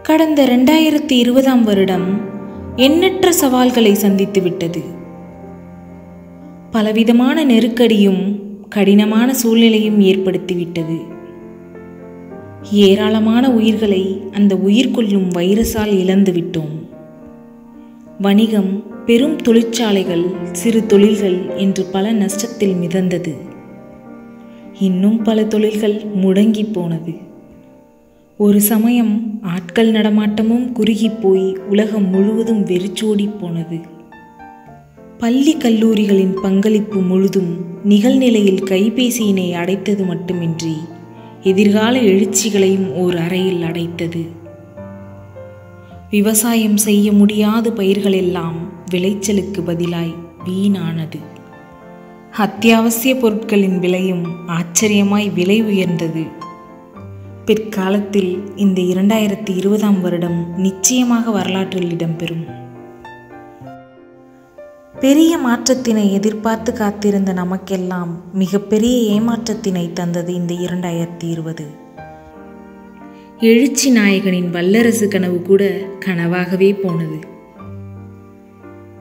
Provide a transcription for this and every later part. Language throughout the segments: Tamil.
கடந்த 2020ஆம் வருடம் எண்ணற்ற சவால்களை சந்தித்துவிட்டது. பலவிதமான நெருக்கடியும் கடினமான சூழ்நிலையும் ஏற்படுத்திவிட்டது. ஏராளமான உயிர்களை அந்த உயிர் கொல்லும் வைரஸால் இழந்துவிட்டோம். வணிகம், பெரும் தொழிற்சாலைகள், சிறு தொழில்கள் என்று பல நஷ்டத்தில் மிதந்தது. இன்னும் பல தொழில்கள் முடங்கி போனது. ஒரு சமயம் ஆட்கள் நடமாட்டமும் குறுகி போய் உலகம் முழுவதும் வெறிச்சோடி போனது. பள்ளி கல்லூரிகளின் பங்களிப்பு முழுதும் நிகழ்நிலையில் கைபேசியினை அடைத்தது மட்டுமின்றி எதிர்கால எழுச்சிகளையும் ஓர் அறையில் அடைத்தது. விவசாயம் செய்ய முடியாத பயிர்களெல்லாம் விளைச்சலுக்கு பதிலாய் வீணானது. அத்தியாவசிய பொருட்களின் விலையும் ஆச்சரியமாய் விலை உயர்ந்தது. பிற்காலத்தில் இந்த 2020ஆம் வருடம் நிச்சயமாக வரலாற்றில் இடம்பெறும். பெரிய மாற்றத்தினை எதிர்பார்த்து காத்திருந்த நமக்கெல்லாம் மிகப்பெரிய ஏமாற்றத்தினை தந்தது இந்த 2020. எழுச்சி நாயகனின் வல்லரசு கனவு கூட கனவாகவே போனது.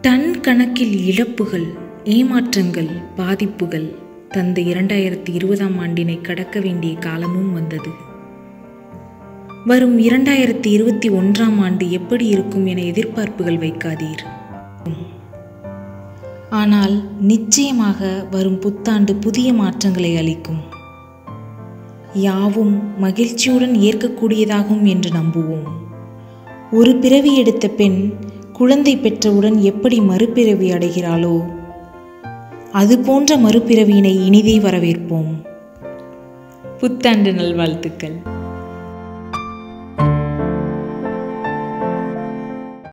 டன் கணக்கில் இழப்புகள், ஏமாற்றங்கள், பாதிப்புகள் தந்த 2020ஆம் ஆண்டினை கடக்க வேண்டிய காலமும் வந்தது. வரும் 2021ஆம் ஆண்டு எப்படி இருக்கும் என எதிர்பார்ப்புகள் வைக்காதீர். ஆனால் நிச்சயமாக வரும் புத்தாண்டு புதிய மாற்றங்களை அளிக்கும். யாவும் மகிழ்ச்சியுடன் ஏற்கக்கூடியதாகும் என்று நம்புவோம். ஒரு பிறவி எடுத்த பெண் குழந்தை பெற்றவுடன் எப்படி மறுபிறவி அடைகிறாளோ அது போன்ற மறுபிறவியினை இனிதே வரவேற்போம். புத்தாண்டு நல்வாழ்த்துக்கள்.